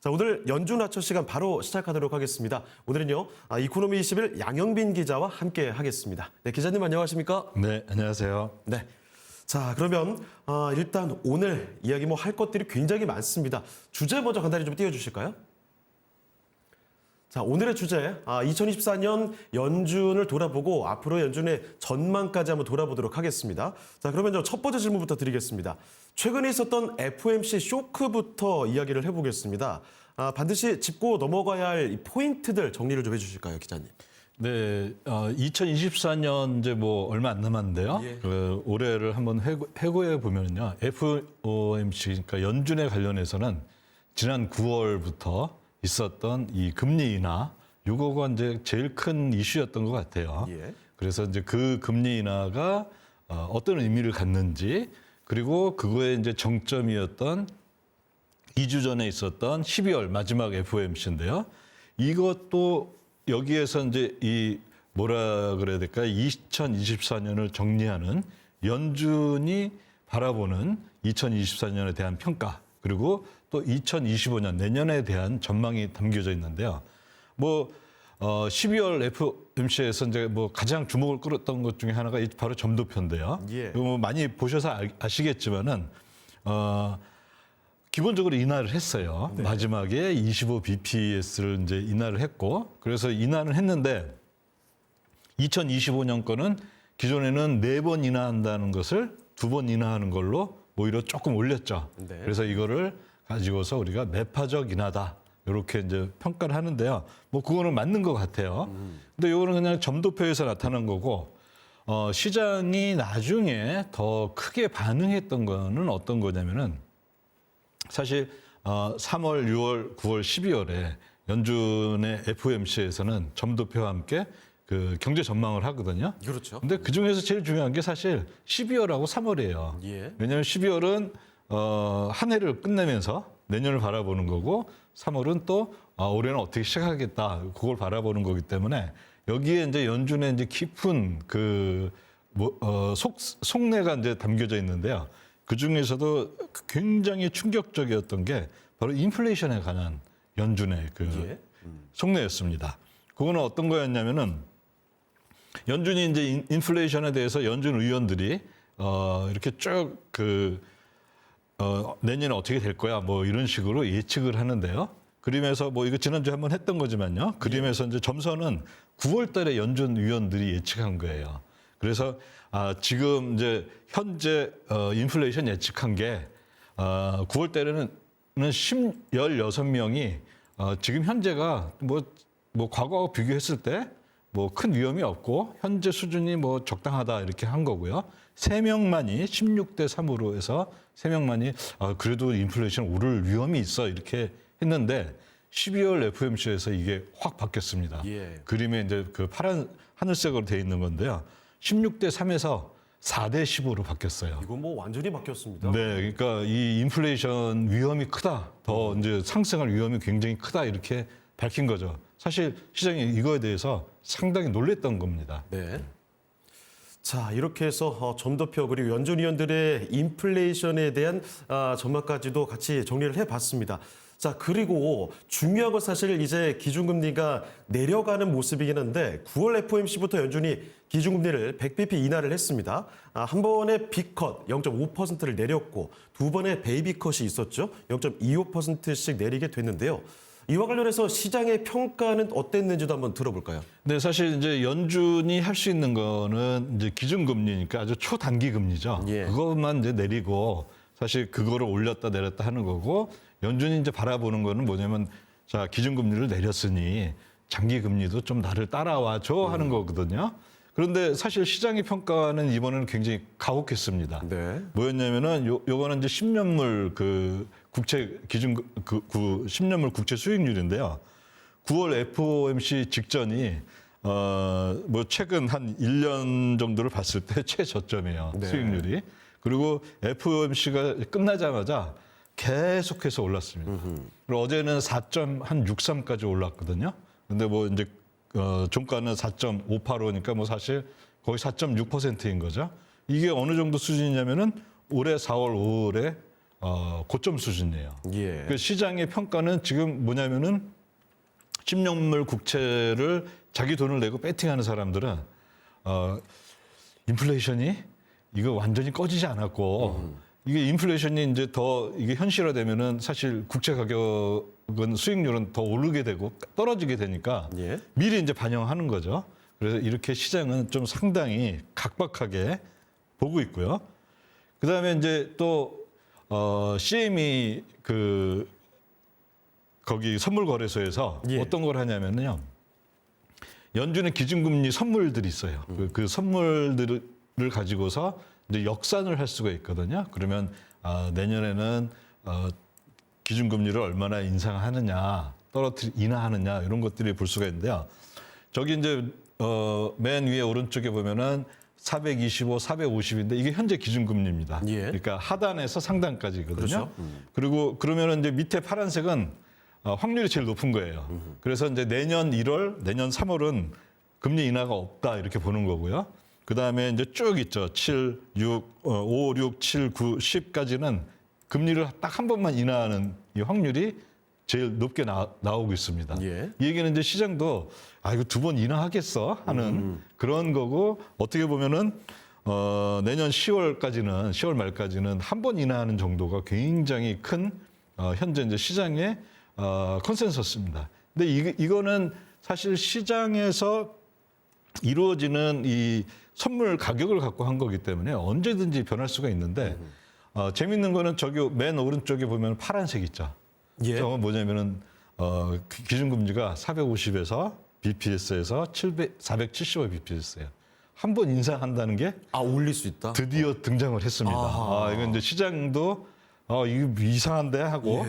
자, 오늘 연준 하처 시간 바로 시작하도록 하겠습니다. 오늘은요, 이코노미 21 양영빈 기자와 함께 하겠습니다. 네, 기자님 안녕하십니까? 네, 안녕하세요. 네. 자, 그러면 일단 오늘 이야기 할 것들이 굉장히 많습니다. 주제 먼저 간단히 좀 띄워주실까요? 자, 오늘의 주제, 2024년 연준을 돌아보고 앞으로 연준의 전망까지 한번 돌아보도록 하겠습니다. 자, 그러면 첫 번째 질문부터 드리겠습니다. 최근에 있었던 FOMC 쇼크부터 이야기를 해보겠습니다. 반드시 짚고 넘어가야 할 이 포인트들 정리를 좀 해주실까요, 기자님? 네, 2024년 이제 뭐 얼마 안 남았는데요. 예. 그 올해를 한번 해고해 보면요, FOMC, 그러니까 연준에 관련해서는 지난 9월부터 있었던 이 금리 인하, 요거가 이제 제일 큰 이슈였던 것 같아요. 예. 그래서 이제 그 금리 인하가 어떤 의미를 갖는지, 그리고 그거에 이제 정점이었던 2주 전에 있었던 12월 마지막 FOMC인데요. 이것도 여기에서 이제 이 뭐라 그래야 될까요? 2024년을 정리하는 연준이 바라보는 2024년에 대한 평가, 그리고 또 2025년 내년에 대한 전망이 담겨져 있는데요. 12월 FOMC에서 이제 가장 주목을 끌었던 것 중에 하나가 바로 점도표인데요. 예. 많이 보셔서 아시겠지만은 기본적으로 인하를 했어요. 네. 마지막에 25bps를 이제 인하를 했고, 그래서 인하는 했는데 2025년 거는 기존에는 4번 인하한다는 것을 2번 인하하는 걸로 오히려 조금 올렸죠. 네. 그래서 이거를 가지고서 우리가 매파적 인하다, 이렇게 이제 평가를 하는데요. 그거는 맞는 것 같아요. 근데 이거는 그냥 점도표에서 나타난 거고, 시장이 나중에 더 크게 반응했던 거는 어떤 거냐면은, 사실 3월, 6월, 9월, 12월에 연준의 FOMC에서는 점도표와 함께 그 경제 전망을 하거든요. 그렇죠. 근데 그 중에서 제일 중요한 게 사실 12월하고 3월이에요. 예. 왜냐하면 12월은 한 해를 끝내면서 내년을 바라보는 거고, 3월은 또 올해는 어떻게 시작하겠다, 그걸 바라보는 거기 때문에 여기에 이제 연준의 이제 깊은 그 속내가 이제 담겨져 있는데요. 그 중에서도 굉장히 충격적이었던 게 바로 인플레이션에 관한 연준의 그 예. 속내였습니다. 그거는 어떤 거였냐면은, 연준이 이제 인플레이션에 대해서 연준 의원들이 이렇게 쭉 내년에 어떻게 될 거야, 이런 식으로 예측을 하는데요. 그림에서 이거 지난주에 한번 했던 거지만요. 그림에서 이제 점선은 9월 달에 연준 위원들이 예측한 거예요. 그래서 지금 이제 현재 인플레이션 예측한 게 9월 달에는 16명이 지금 현재가 과거와 비교했을 때 큰 위험이 없고 현재 수준이 적당하다, 이렇게 한 거고요. 3명만이 16대 3으로 해서 3명만이 그래도 인플레이션 오를 위험이 있어, 이렇게 했는데 12월 FOMC에서 이게 확 바뀌었습니다. 예. 그림에 이제 그 파란 하늘색으로 되어 있는 건데요. 16대 3에서 4대 10으로 바뀌었어요. 이거 완전히 바뀌었습니다. 네, 그러니까 이 인플레이션 위험이 크다, 더 이제 상승할 위험이 굉장히 크다, 이렇게 밝힌 거죠. 사실 시장이 이거에 대해서 상당히 놀랬던 겁니다. 네. 자, 이렇게 해서 점도표 그리고 연준 위원들의 인플레이션에 대한 전망까지도 같이 정리를 해봤습니다. 자, 그리고 중요한 건 사실 이제 기준금리가 내려가는 모습이긴 한데 9월 FOMC부터 연준이 기준금리를 100bp 인하를 했습니다. 한 번에 빅컷 0.5%를 내렸고 두 번의 베이비컷이 있었죠. 0.25%씩 내리게 됐는데요. 이와 관련해서 시장의 평가는 어땠는지도 한번 들어볼까요? 네, 사실 이제 연준이 할 수 있는 거는 이제 기준금리니까 아주 초단기 금리죠. 예. 그것만 이제 내리고, 사실 그거를 올렸다 내렸다 하는 거고, 연준이 이제 바라보는 거는 뭐냐면, 자, 기준금리를 내렸으니 장기 금리도 좀 나를 따라와 줘 하는 거거든요. 그런데 사실 시장의 평가는 이번에는 굉장히 가혹했습니다. 네. 뭐였냐면은 요거는 이제 10년물 그 국채 기준 10년물 국채 수익률인데요. 9월 FOMC 직전이 최근 한 1년 정도를 봤을 때 최저점이에요. 네. 수익률이. 그리고 FOMC가 끝나자마자 계속해서 올랐습니다. 그리고 어제는 4.63까지 올랐거든요. 근데 이제 종가는 4.585니까 사실 거의 4.6%인 거죠. 이게 어느 정도 수준이냐면은 올해 4월, 5월에 고점 수준이에요. 예. 그 시장의 평가는 지금 뭐냐면은 10년물 국채를 자기 돈을 내고 배팅하는 사람들은 인플레이션이 이거 완전히 꺼지지 않았고 이게 인플레이션이 이제 더 이게 현실화되면은 사실 국채 가격은 수익률은 더 오르게 되고 떨어지게 되니까 예. 미리 이제 반영하는 거죠. 그래서 이렇게 시장은 좀 상당히 각박하게 보고 있고요. 그다음에 이제 또 CME 거기 선물거래소에서 예. 어떤 걸 하냐면요. 연준의 기준금리 선물들이 있어요. 그 선물들을 가지고서 이제 역산을 할 수가 있거든요. 그러면 내년에는 기준금리를 얼마나 인상하느냐, 인하하느냐 이런 것들이 볼 수가 있는데요. 저기 이제 맨 위에 오른쪽에 보면은 425, 450인데 이게 현재 기준금리입니다. 예. 그러니까 하단에서 상단까지거든요. 그렇죠. 그리고 그러면은 이제 밑에 파란색은 확률이 제일 높은 거예요. 그래서 이제 내년 1월, 내년 3월은 금리 인하가 없다 이렇게 보는 거고요. 그 다음에 이제 쭉 있죠. 7, 6, 5, 6, 7, 9, 10까지는 금리를 딱 한 번만 인하하는 이 확률이 제일 높게 나오고 있습니다. 예. 이 얘기는 이제 시장도 이거 두 번 인하하겠어 하는 그런 거고 어떻게 보면은 내년 10월까지는 10월 말까지는 한 번 인하하는 정도가 굉장히 큰 현재 이제 시장의 컨센서스입니다. 근데 이거는 사실 시장에서 이루어지는 이 선물 가격을 갖고 한 거기 때문에 언제든지 변할 수가 있는데 재밌는 거는 저기 맨 오른쪽에 보면 파란색 있죠. 예. 저건 뭐냐면은 기준금리가 450에서 BPS에서 475 BPS예요. 한 번 인상한다는 게 올릴 수 있다? 드디어 등장을 했습니다. 이건 이제 시장도 이거 이상한데 하고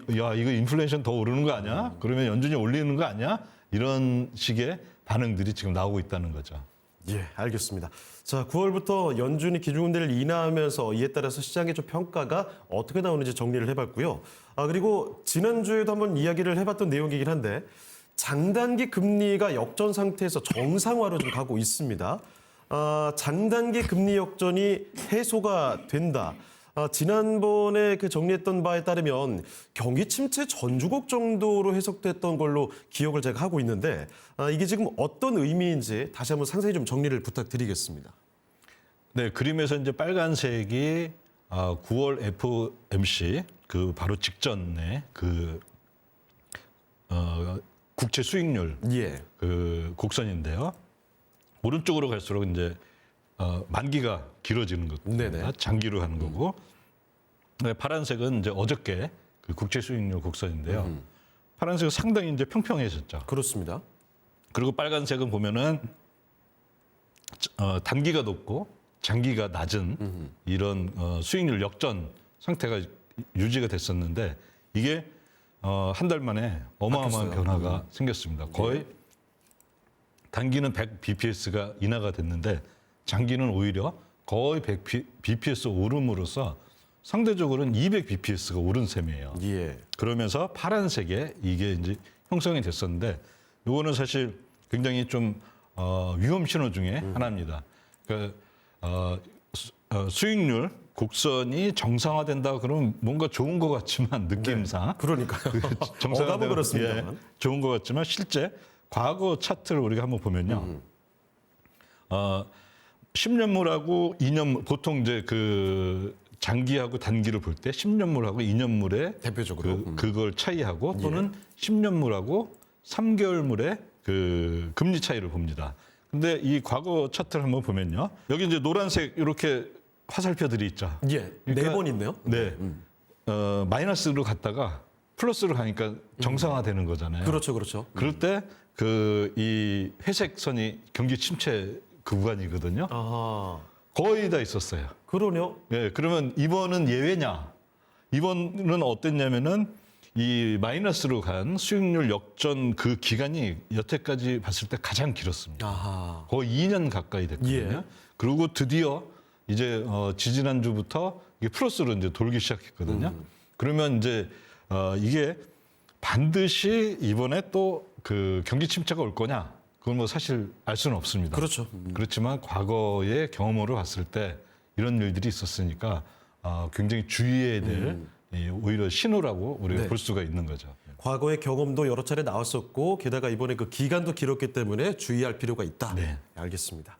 이거 인플레이션 더 오르는 거 아니야? 그러면 연준이 올리는 거 아니야? 이런 식의 반응들이 지금 나오고 있다는 거죠. 예, 알겠습니다. 자, 9월부터 연준이 기준금리를 인하하면서 이에 따라서 시장의 좀 평가가 어떻게 나오는지 정리를 해봤고요. 그리고 지난주에도 한번 이야기를 해봤던 내용이긴 한데 장단기 금리가 역전 상태에서 정상화로 좀 가고 있습니다. 장단기 금리 역전이 해소가 된다. 지난번에 정리했던 바에 따르면 경기 침체 전주곡 정도로 해석됐던 걸로 기억을 제가 하고 있는데 이게 지금 어떤 의미인지 다시 한번 상세히 좀 정리를 부탁드리겠습니다. 네, 그림에서 이제 빨간색이 9월 FOMC 바로 직전에 국채 수익률 예. 곡선인데요. 오른쪽으로 갈수록 이제 만기가 길어지는 네네. 겁니다. 장기로 하는 거고. 네, 파란색은 이제 어저께 국채 수익률 곡선인데요. 파란색은 상당히 이제 평평해졌죠. 그렇습니다. 그리고 빨간색은 보면은 단기가 높고 장기가 낮은 이런 수익률 역전 상태가 유지가 됐었는데 이게 한 달 만에 어마어마한 바뀌었어요. 변화가 생겼습니다. 거의 단기는 100 BPS가 인하가 됐는데 장기는 오히려 거의 100 BPS 오름으로써 상대적으로는 200 BPS가 오른 셈이에요. 예. 그러면서 파란색에 이게 이제 형성이 됐었는데 이거는 사실 굉장히 좀 위험 신호 중에 하나입니다. 그러니까 수익률 곡선이 정상화된다 그러면 뭔가 좋은 것 같지만 느낌상 그러니까요. 정상화되면 그렇습니다만. 좋은 것 같지만 실제 과거 차트를 우리가 한번 보면요. 10년물하고 2년물 보통 이제 장기하고 단기를 볼 때 10년물하고 2년물의 대표적으로. 그걸 차이하고 또는 10년물하고 3개월물의 금리 차이를 봅니다. 근데 이 과거 차트를 한번 보면요. 여기 이제 노란색 이렇게 화살표들이 있죠. 예. 그러니까 4번 있네요. 네. 마이너스로 갔다가 플러스로 가니까 정상화되는 거잖아요. 그렇죠, 그렇죠. 그럴 때 이 회색 선이 경기 침체 구간이거든요. 아하. 거의 다 있었어요. 그러네요. 예, 그러면 이번은 예외냐? 이번은 어땠냐면은 이 마이너스로 간 수익률 역전 그 기간이 여태까지 봤을 때 가장 길었습니다. 아하. 거의 2년 가까이 됐거든요. 예. 그리고 드디어 이제 지지난주부터 이게 플러스로 이제 돌기 시작했거든요. 그러면 이제 이게 반드시 이번에 또 경기 침체가 올 거냐? 그건 뭐 사실 알 수는 없습니다. 그렇죠. 그렇지만 과거의 경험으로 봤을 때 이런 일들이 있었으니까 굉장히 주의해야 될 오히려 신호라고 우리가 네. 볼 수가 있는 거죠. 과거의 경험도 여러 차례 나왔었고 게다가 이번에 그 기간도 길었기 때문에 주의할 필요가 있다. 네. 알겠습니다.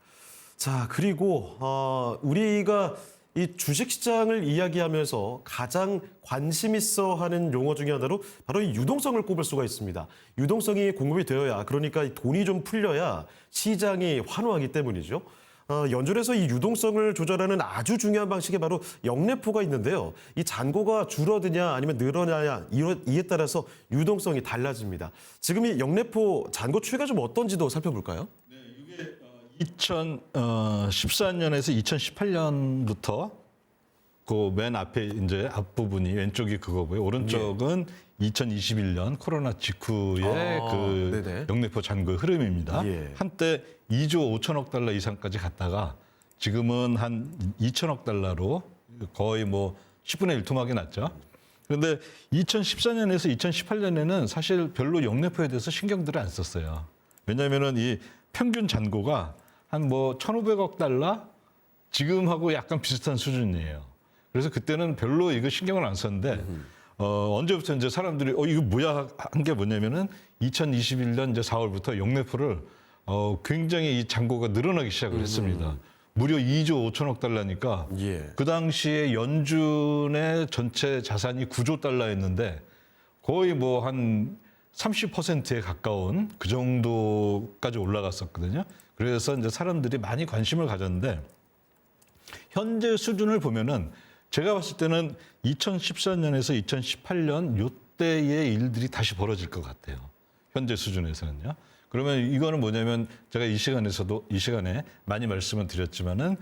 자, 그리고 우리가 이 주식시장을 이야기하면서 가장 관심 있어 하는 용어 중에 하나로 바로 이 유동성을 꼽을 수가 있습니다. 유동성이 공급이 되어야, 그러니까 이 돈이 좀 풀려야 시장이 환호하기 때문이죠. 연준에서 이 유동성을 조절하는 아주 중요한 방식이 바로 역레포가 있는데요. 이 잔고가 줄어드냐 아니면 늘어나냐 이에 따라서 유동성이 달라집니다. 지금 이 역레포 잔고 추이가 좀 어떤지도 살펴볼까요? 2014년에서 2018년부터 그 맨 앞에 이제 앞부분이 왼쪽이 그거고요. 오른쪽은 2021년 코로나 직후의 그 네네. 역내포 잔고의 흐름입니다. 예. 한때 2조 5천억 달러 이상까지 갔다가 지금은 한 2천억 달러로 거의 뭐 10분의 1 토막이 났죠. 그런데 2014년에서 2018년에는 사실 별로 역내포에 대해서 신경들을 안 썼어요. 왜냐하면은 이 평균 잔고가 한 뭐 1,500억 달러 지금하고 약간 비슷한 수준이에요. 그래서 그때는 별로 이거 신경을 안 썼는데 언제부터 이제 사람들이 이거 뭐야 한 게 뭐냐면은 2021년 이제 4월부터 역내포를 굉장히 이 잔고가 늘어나기 시작을 했습니다. 무려 2조 5천억 달러니까 예. 그 당시에 연준의 전체 자산이 9조 달러였는데 거의 뭐 한 30%에 가까운 그 정도까지 올라갔었거든요. 그래서 이제 사람들이 많이 관심을 가졌는데 현재 수준을 보면은 제가 봤을 때는 2014년에서 2018년 요때의 일들이 다시 벌어질 것 같아요. 현재 수준에서는요. 그러면 이거는 뭐냐면 제가 이 시간에 많이 말씀을 드렸지만은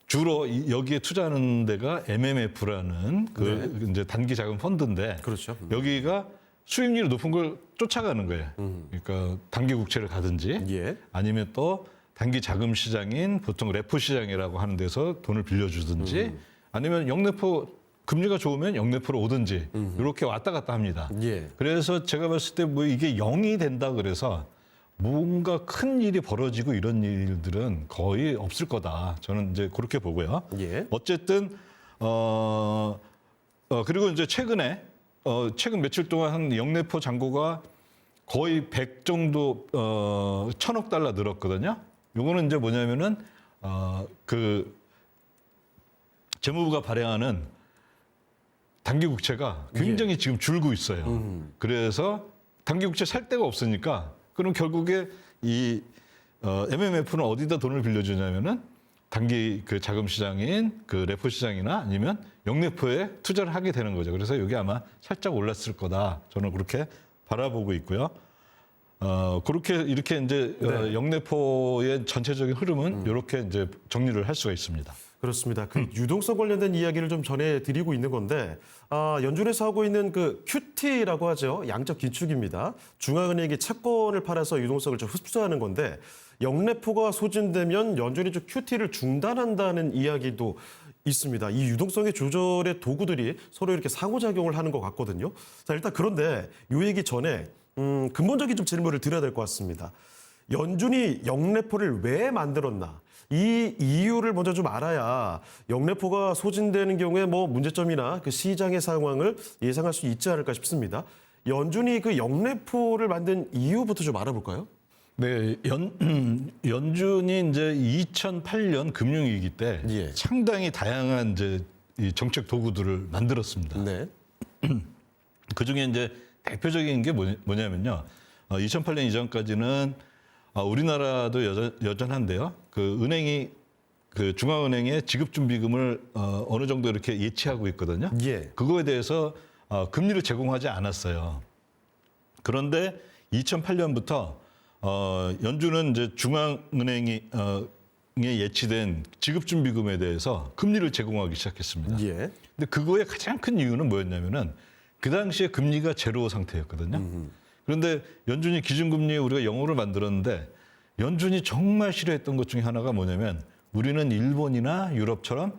주로 여기에 투자하는 데가 MMF라는 그 이제 단기 자금 펀드인데 그렇죠. 여기가 수익률이 높은 걸 쫓아가는 거예요. 그러니까 단기 국채를 가든지 예. 아니면 또 단기 자금 시장인 보통 레포 시장이라고 하는 데서 돈을 빌려주든지 아니면 역내포 금리가 좋으면 역내포로 오든지 이렇게 왔다 갔다 합니다. 예. 그래서 제가 봤을 때 뭐 이게 0이 된다 그래서 뭔가 큰 일이 벌어지고 이런 일들은 거의 없을 거다. 저는 이제 그렇게 보고요. 예. 어쨌든 그리고 이제 최근 며칠 동안 한 역내포 잔고가 거의 100 정도 1,000억 달러 늘었거든요. 요거는 이제 뭐냐면은 그 재무부가 발행하는 단기 국채가 굉장히 지금 줄고 있어요. 그래서 단기 국채 살 데가 없으니까 그럼 결국에 이 MMF는 어디다 돈을 빌려주냐면은 단기 그 자금 시장인 그 레포 시장이나 아니면 역내포에 투자를 하게 되는 거죠. 그래서 여기 아마 살짝 올랐을 거다. 저는 그렇게 바라보고 있고요. 그렇게 이렇게 이제 역내포의 전체적인 흐름은 이렇게 이제 정리를 할 수가 있습니다. 그렇습니다. 그 유동성 관련된 이야기를 좀 전해드리고 있는 건데 연준에서 하고 있는 그 QT라고 하죠. 양적 기축입니다. 중앙은행이 채권을 팔아서 유동성을 좀 흡수하는 건데 역내포가 소진되면 연준이 좀 QT를 중단한다는 이야기도 있습니다. 이 유동성의 조절의 도구들이 서로 이렇게 상호작용을 하는 것 같거든요. 자, 일단 그런데 요 얘기 전에 근본적인 좀 질문을 드려야 될 것 같습니다. 연준이 역내포를 왜 만들었나? 이 이유를 먼저 좀 알아야 역내포가 소진되는 경우에 뭐 문제점이나 그 시장의 상황을 예상할 수 있지 않을까 싶습니다. 연준이 그 역내포를 만든 이유부터 좀 알아볼까요? 네, 연준이 이제 2008년 금융위기 때 예. 상당히 다양한 이제 이 정책 도구들을 만들었습니다. 네. 그 중에 이제 대표적인 게 뭐냐면요. 2008년 이전까지는 우리나라도 여전한데요. 그 은행이 그 중앙은행의 지급준비금을 어느 정도 이렇게 예치하고 있거든요. 예. 그거에 대해서 금리를 제공하지 않았어요. 그런데 2008년부터 연준은 이제 중앙은행이 예치된 지급준비금에 대해서 금리를 제공하기 시작했습니다. 예. 근데 그거의 가장 큰 이유는 뭐였냐면은 그 당시에 금리가 제로 상태였거든요. 그런데 연준이 기준금리 우리가 영어를 만들었는데 연준이 정말 싫어했던 것 중에 하나가 뭐냐면 우리는 일본이나 유럽처럼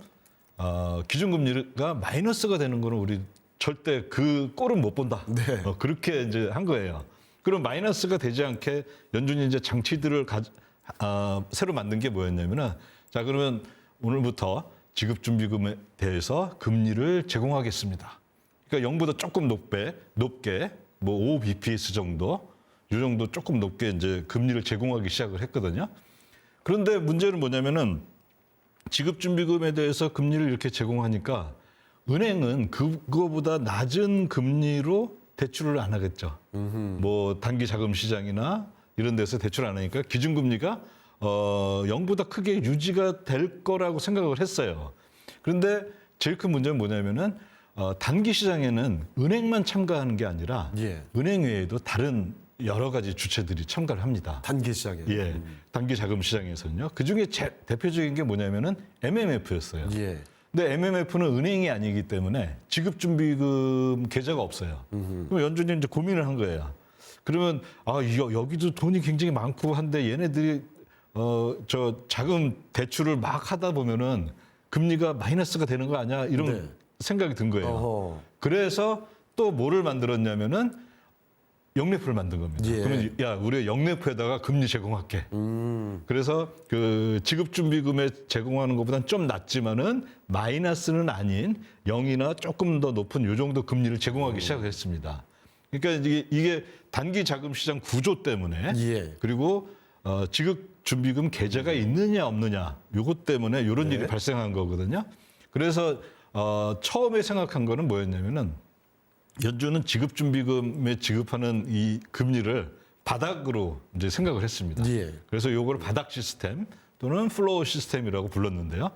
기준금리가 마이너스가 되는 거는 우리 절대 그 꼴은 못 본다. 네. 그렇게 이제 한 거예요. 그럼 마이너스가 되지 않게 연준이 이제 장치들을 새로 만든 게 뭐였냐면은 자 그러면 오늘부터 지급준비금에 대해서 금리를 제공하겠습니다. 그러니까 0보다 조금 높게 뭐 5bps 정도, 이 정도 조금 높게 이제 금리를 제공하기 시작을 했거든요. 그런데 문제는 뭐냐면은 지급준비금에 대해서 금리를 이렇게 제공하니까 은행은 그거보다 낮은 금리로 대출을 안 하겠죠. 뭐 단기 자금 시장이나 이런 데서 대출 안 하니까 기준금리가 0보다 크게 유지가 될 거라고 생각을 했어요. 그런데 제일 큰 문제는 뭐냐면은 단기 시장에는 은행만 참가하는 게 아니라 예. 은행 외에도 다른 여러 가지 주체들이 참가를 합니다. 단기 시장에. 예, 단기 자금 시장에서는요. 그 중에 대표적인 게 뭐냐면은 MMF였어요. 예. 근데 MMF는 은행이 아니기 때문에 지급준비금 계좌가 없어요. 그럼 연준이 이제 고민을 한 거예요. 그러면 여기도 돈이 굉장히 많고 한데 얘네들이 저 자금 대출을 막 하다 보면은 금리가 마이너스가 되는 거 아니야? 이런 네. 생각이 든 거예요. 어허. 그래서 또 뭐를 만들었냐면은 영래포를 만든 겁니다. 예. 그러면 야, 우리가 영래포에다가 금리 제공할게. 그래서 그 지급준비금에 제공하는 것보다는 좀 낮지만은 마이너스는 아닌 0이나 조금 더 높은 요 정도 금리를 제공하기 시작했습니다. 그러니까 이게 단기 자금 시장 구조 때문에 예. 그리고 지급준비금 계좌가 있느냐 없느냐 요것 때문에 이런 네. 일이 발생한 거거든요. 그래서 처음에 생각한 거는 뭐였냐면은 연준은 지급준비금에 지급하는 이 금리를 바닥으로 이제 생각을 했습니다. 예. 그래서 요거를 바닥 시스템 또는 플로우 시스템이라고 불렀는데요.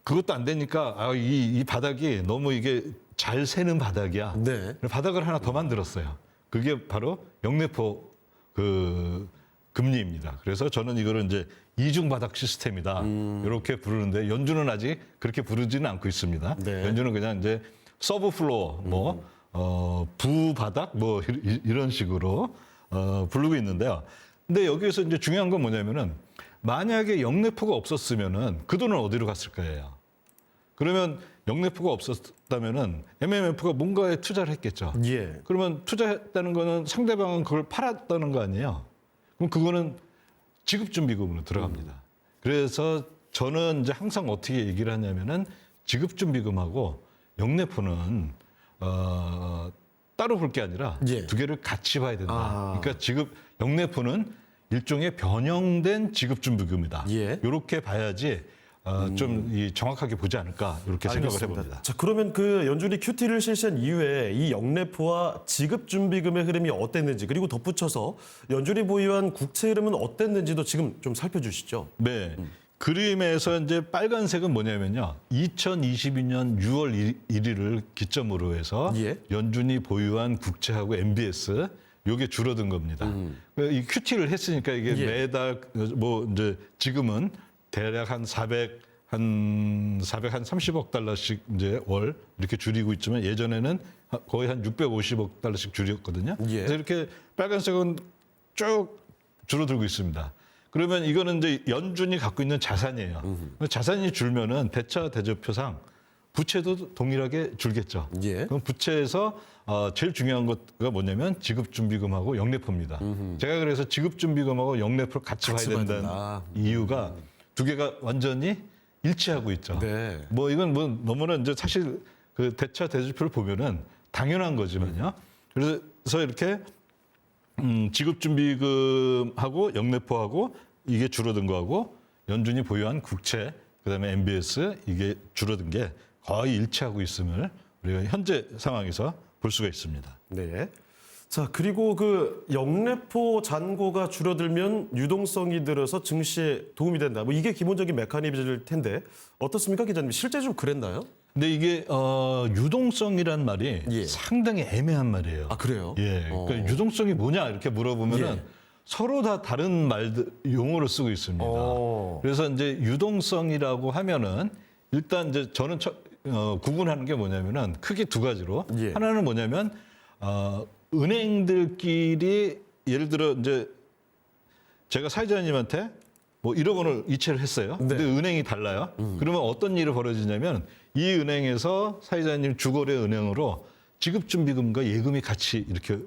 그것도 안 되니까 이 바닥이 너무 이게 잘 새는 바닥이야. 네. 바닥을 하나 더 만들었어요. 그게 바로 영래포 그 금리입니다. 그래서 저는 이거를 이제 이중 바닥 시스템이다. 이렇게 부르는데 연준은 아직 그렇게 부르지는 않고 있습니다. 네. 연준은 그냥 이제 서브 플로어 부 바닥 뭐 이런 식으로 부르고 있는데요. 근데 여기에서 이제 중요한 건 뭐냐면은 만약에 영래포가 없었으면은 그 돈은 어디로 갔을 거예요. 그러면 영래포가 없었다면은 MMF가 뭔가에 투자를 했겠죠. 예. 그러면 투자했다는 거는 상대방은 그걸 팔았다는 거 아니에요. 그럼 그거는 지급준비금으로 들어갑니다. 그래서 저는 이제 항상 어떻게 얘기를 하냐면은 지급준비금하고 영래포는 따로 볼 게 아니라 예. 두 개를 같이 봐야 된다. 아. 그러니까 영래포는 일종의 변형된 지급준비금이다. 예. 이렇게 봐야지 좀 정확하게 보지 않을까 이렇게 생각을 알겠습니다. 해봅니다. 자, 그러면 그 연준이 QT를 실시한 이후에 이 영래포와 지급준비금의 흐름이 어땠는지, 그리고 덧붙여서 연준이 보유한 국채 흐름은 어땠는지도 지금 좀 살펴주시죠. 네. 그림에서 이제 빨간색은 뭐냐면요. 2022년 6월 1일을 기점으로 해서 예. 연준이 보유한 국채하고 MBS 요게 줄어든 겁니다. 이 QT를 했으니까 이게 예. 매달 뭐 이제 지금은 대략 한 430억 달러씩 이제 월 이렇게 줄이고 있지만 예전에는 거의 한 650억 달러씩 줄였거든요. 예. 그래서 이렇게 빨간색은 쭉 줄어들고 있습니다. 그러면 이거는 이제 연준이 갖고 있는 자산이에요. 자산이 줄면은 대차 대조표상 부채도 동일하게 줄겠죠. 예. 그럼 부채에서 제일 중요한 것가 뭐냐면 지급준비금하고 영래포입니다. 제가 그래서 지급준비금하고 영래포를 같이 봐야 봐야 된다는 된다. 이유가 두 개가 완전히 일치하고 있죠. 네. 뭐 이건 뭐 너무나 이제 사실 그 대차 대조표를 보면은 당연한 거지만요. 그래서 이렇게 지급준비금하고 영래포하고 이게 줄어든 거하고 연준이 보유한 국채 그다음에 MBS 이게 줄어든 게 거의 일치하고 있음을 우리가 현재 상황에서 볼 수가 있습니다. 네. 자, 그리고 그 영래포 잔고가 줄어들면 유동성이 들어서 증시에 도움이 된다. 뭐 이게 기본적인 메커니즘일 텐데 어떻습니까, 기자님? 실제 좀 그랬나요? 근데 이게 유동성이란 말이 예. 상당히 애매한 말이에요. 아, 그래요? 예. 그러니까 유동성이 뭐냐 이렇게 물어보면은 예. 서로 다 다른 말들 용어를 쓰고 있습니다. 그래서 이제 유동성이라고 하면은 일단 이제 저는 구분하는 게 뭐냐면은 크게 두 가지로 예. 하나는 뭐냐면 은행들끼리 예를 들어 이제 제가 사회자님한테 뭐 1억 원을 이체를 했어요. 네. 근데 은행이 달라요. 그러면 어떤 일이 벌어지냐면 이 은행에서 사회자님 주거래 은행으로 지급준비금과 예금이 같이 이렇게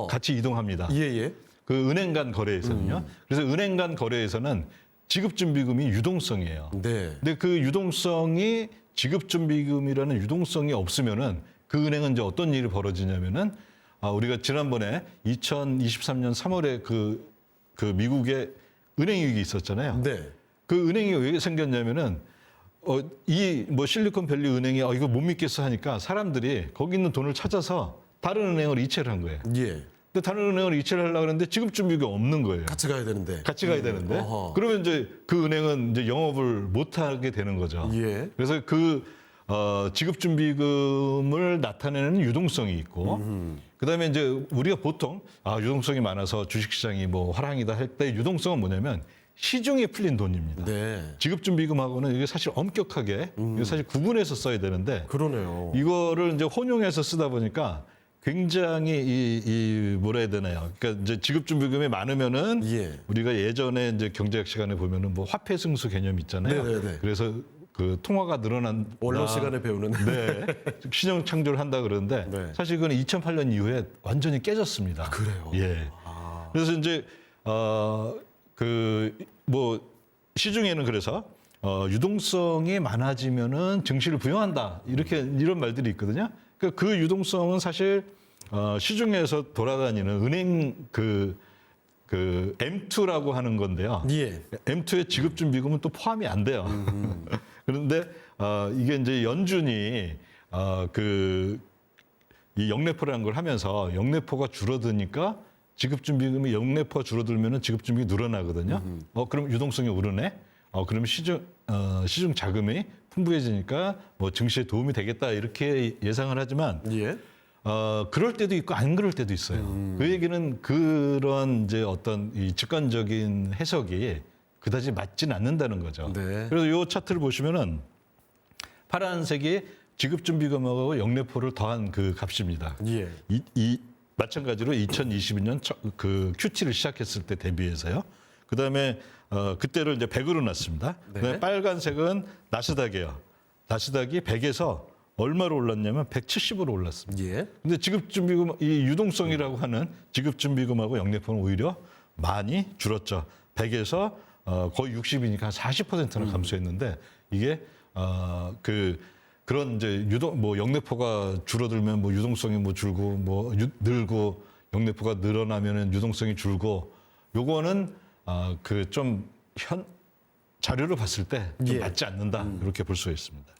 같이 이동합니다. 예, 예. 그 은행 간 거래에서는요. 그래서 은행 간 거래에서는 지급준비금이 유동성이에요. 네. 근데 그 유동성이 지급준비금이라는 유동성이 없으면은 그 은행은 이제 어떤 일이 벌어지냐면은 우리가 지난번에 2023년 3월에 그 미국의 은행 위기 있었잖아요. 네. 그 은행이 왜 생겼냐면은 이 뭐 실리콘밸리 은행이 이거 못 믿겠어 하니까 사람들이 거기 있는 돈을 찾아서 다른 은행을 이체를 한 거예요. 예. 근데 다른 은행을 이체를 하려고 하는데 지급준비가 없는 거예요. 같이 가야 되는데. 같이 가야 되는데. 어허. 그러면 이제 그 은행은 이제 영업을 못 하게 되는 거죠. 예. 그래서 그 지급준비금을 나타내는 유동성이 있고, 그다음에 이제 우리가 보통 유동성이 많아서 주식시장이 뭐 화랑이다 할 때 유동성은 뭐냐면 시중에 풀린 돈입니다. 네. 지급준비금하고는 이게 사실 엄격하게 이게 사실 구분해서 써야 되는데 그러네요. 이거를 이제 혼용해서 쓰다 보니까 굉장히 이 뭐라 해야 되나요? 그러니까 이제 지급준비금이 많으면은 예. 우리가 예전에 이제 경제학 시간에 보면은 뭐 화폐 승수 개념 있잖아요. 네네네. 그래서 그 통화가 늘어난 원로 시간에 배우는. 네. 신용 창조를 한다 그러는데 네. 사실 그건 2008년 이후에 완전히 깨졌습니다. 그래요? 예. 그래서 이제 그 뭐 시중에는 그래서 유동성이 많아지면은 증시를 부양한다 이런 말들이 있거든요. 그 유동성은 사실 시중에서 돌아다니는 은행 그 M2라고 하는 건데요. 예. M2의 지급준비금은 또 포함이 안 돼요. 그런데 이게 이제 연준이 이 역레포라는 걸 하면서 역레포가 줄어드니까 지급준비금이 역레포가 줄어들면은 지급준비가 늘어나거든요. 그럼 유동성이 오르네. 그러면 시중 자금이 풍부해지니까 뭐 증시에 도움이 되겠다 이렇게 예상을 하지만 예. 그럴 때도 있고 안 그럴 때도 있어요. 그 얘기는 그런 이제 어떤 이 직관적인 해석이 그다지 맞지는 않는다는 거죠. 네. 그래서 이 차트를 보시면은 파란색이 지급준비금하고 역레포를 더한 그 값입니다. 예. 마찬가지로 2022년 그 QT를 시작했을 때 대비해서요. 그다음에 그때를 이제 100으로 놨습니다. 네. 그다음에 빨간색은 나스닥이에요. 나스닥이 100에서 얼마로 올랐냐면 170으로 올랐습니다. 예. 근데 지급준비금 이 유동성이라고 하는 지급준비금하고 역레포는 오히려 많이 줄었죠. 100에서 거의 60이니까 한 40%나 감소했는데 이게 그런 이제 역레포가 줄어들면 뭐 유동성이 뭐 줄고 늘고 역레포가 늘어나면은 유동성이 줄고 요거는 그 좀 자료를 봤을 때 좀 예. 맞지 않는다 이렇게 볼 수가 있습니다.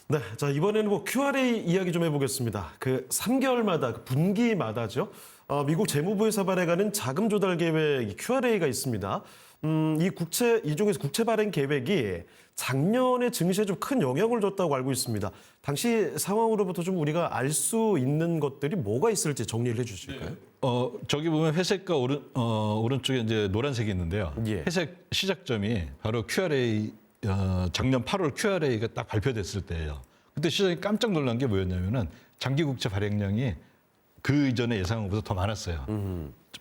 네, 자 이번에는 뭐 QRA 이야기 좀 해보겠습니다. 그 3개월마다 그 분기마다죠. 미국 재무부에서 발행하는 자금 조달 계획 QRA가 있습니다. 이 중에서 국채 발행 계획이 작년에 증시에 좀 큰 영향을 줬다고 알고 있습니다. 당시 상황으로부터 좀 우리가 알 수 있는 것들이 뭐가 있을지 정리를 해주실까요? 저기 보면 회색과 오른쪽에 이제 노란색이 있는데요. 예. 회색 시작점이 바로 QRA 작년 8월 QRA가 딱 발표됐을 때예요. 그때 시장이 깜짝 놀란 게 뭐였냐면은 장기 국채 발행량이 그 이전에 예상한 것보다 더 많았어요.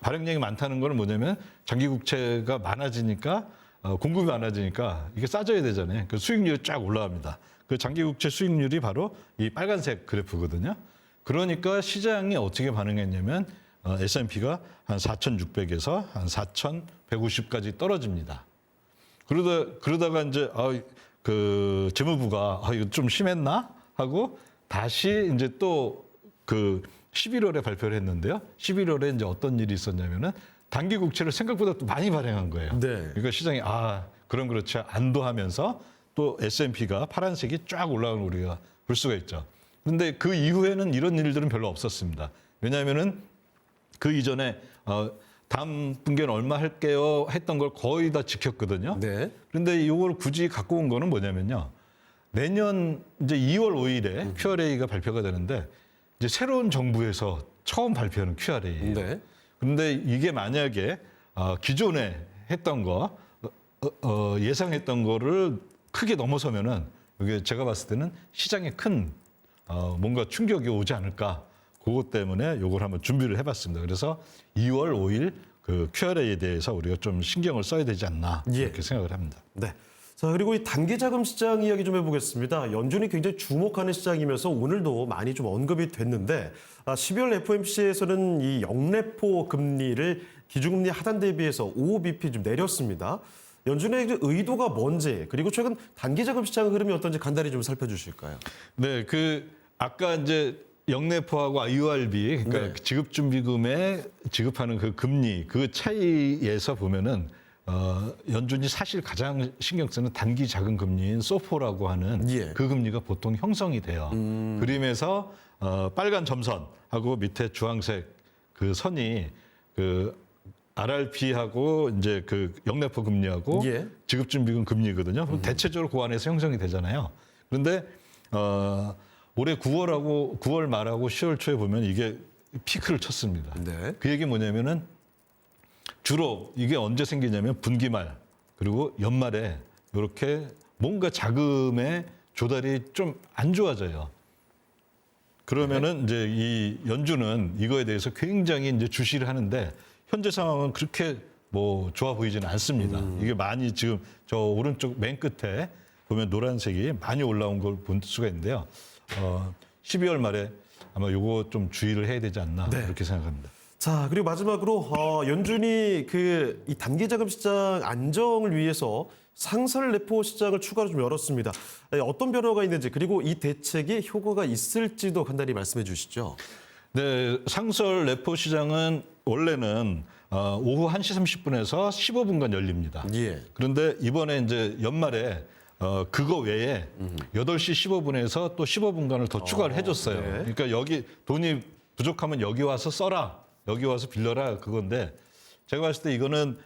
발행량이 많다는 건 뭐냐면 장기 국채가 많아지니까 공급이 많아지니까 이게 싸져야 되잖아요. 그 수익률이 쫙 올라갑니다. 그 장기 국채 수익률이 바로 이 빨간색 그래프거든요. 그러니까 시장이 어떻게 반응했냐면 S&P가 한 4,600에서 한 4,150까지 떨어집니다. 그러다가 이제 그 재무부가 이거 좀 심했나 하고 다시 이제 또 그 11월에 발표를 했는데요. 11월에 이제 어떤 일이 있었냐면은 단기 국채를 생각보다 또 많이 발행한 거예요. 네. 그러니까 시장이 그럼 그렇지 안도하면서 또 S&P가 파란색이 쫙 올라가는 걸 우리가 볼 수가 있죠. 그런데 그 이후에는 이런 일들은 별로 없었습니다. 왜냐하면은 그 이전에 다음 분기에는 얼마 할게요 했던 걸 거의 다 지켰거든요. 네. 그런데 이걸 굳이 갖고 온 거는 뭐냐면요. 내년 이제 2월 5일에 QRA가 발표가 되는데 이제 새로운 정부에서 처음 발표하는 QRA예요. 네. 그런데 이게 만약에 기존에 했던 거 예상했던 거를 크게 넘어서면은 이게 제가 봤을 때는 시장에 큰 뭔가 충격이 오지 않을까. 그것 때문에 이걸 한번 준비를 해봤습니다. 그래서 2월 5일 그 QRA에 대해서 우리가 좀 신경을 써야 되지 않나 이렇게 생각을 합니다. 네. 자, 그리고 이 단기 자금 시장 이야기 좀 해보겠습니다. 연준이 굉장히 주목하는 시장이면서 오늘도 많이 좀 언급이 됐는데 12월 FOMC에서는 이 역레포 금리를 기준금리 하단 대비해서 5bp 좀 내렸습니다. 연준의 의도가 뭔지 그리고 최근 단기자금 시장 흐름이 어떤지 간단히 좀 살펴주실까요? 네, 아까 이제 영래포하고 IORB, 그러니까 네. 지급준비금에 지급하는 그 금리 그 차이에서 보면은 연준이 사실 가장 신경 쓰는 단기 자금 금리인 소포라고 하는 예. 그 금리가 보통 형성이 돼요. 그림에서 빨간 점선하고 밑에 주황색 그 선이 그 RRP하고 이제 그 영래포 금리하고 예. 지급준비금 금리거든요. 그럼 대체적으로 그 안에서 형성이 되잖아요. 그런데 올해 9월 말하고 10월 초에 보면 이게 피크를 쳤습니다. 네. 그 얘기 뭐냐면은 주로 이게 언제 생기냐면 분기말 그리고 연말에 이렇게 뭔가 자금의 조달이 좀 안 좋아져요. 그러면은 이제 이 연준은 이거에 대해서 굉장히 이제 주시를 하는데 현재 상황은 그렇게 뭐 좋아 보이지는 않습니다. 이게 많이 지금 저 오른쪽 맨 끝에 보면 노란색이 많이 올라온 걸 볼 수가 있는데요. 12월 말에 아마 요거 좀 주의를 해야 되지 않나 네. 그렇게 생각합니다. 자, 그리고 마지막으로 연준이 이 단기자금 시장 안정을 위해서 상설 레포 시장을 추가로 좀 열었습니다. 어떤 변화가 있는지 그리고 이 대책이 효과가 있을지도 간단히 말씀해 주시죠. 네, 상설 레포 시장은 원래는 오후 1시 30분에서 15분간 열립니다. 예. 그런데 이번에 이제 연말에 그거 외에 8시 15분에서 또 15분간을 더 추가를 해줬어요. 네. 그러니까 여기 돈이 부족하면 여기 와서 써라, 여기 와서 빌려라 그건데 제가 봤을 때 이거는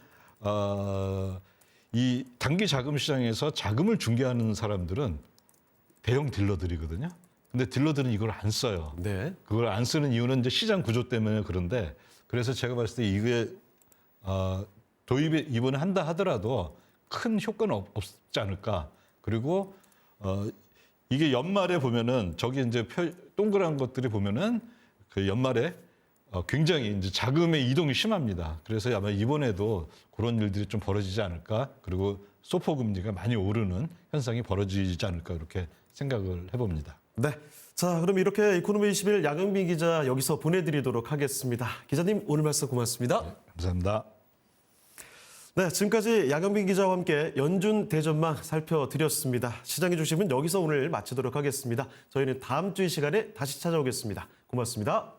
이 단기 자금 시장에서 자금을 중개하는 사람들은 대형 딜러들이거든요. 근데 딜러들은 이걸 안 써요. 네. 그걸 안 쓰는 이유는 이제 시장 구조 때문에 그런데 그래서 제가 봤을 때 이게 도입에 이번에 한다 하더라도 큰 효과는 없지 않을까. 그리고 이게 연말에 보면은 저기 이제 동그란 것들이 보면은 그 연말에 굉장히 이제 자금의 이동이 심합니다. 그래서 아마 이번에도 그런 일들이 좀 벌어지지 않을까. 그리고 소포 금리가 많이 오르는 현상이 벌어지지 않을까 이렇게 생각을 해봅니다. 네. 자, 그럼 이렇게 이코노미 21 양영민 기자 여기서 보내드리도록 하겠습니다. 기자님 오늘 말씀 고맙습니다. 네, 감사합니다. 네, 지금까지 양영민 기자와 함께 연준 대전망 살펴드렸습니다. 시장의 중심은 여기서 오늘 마치도록 하겠습니다. 저희는 다음 주 이 시간에 다시 찾아오겠습니다. 고맙습니다.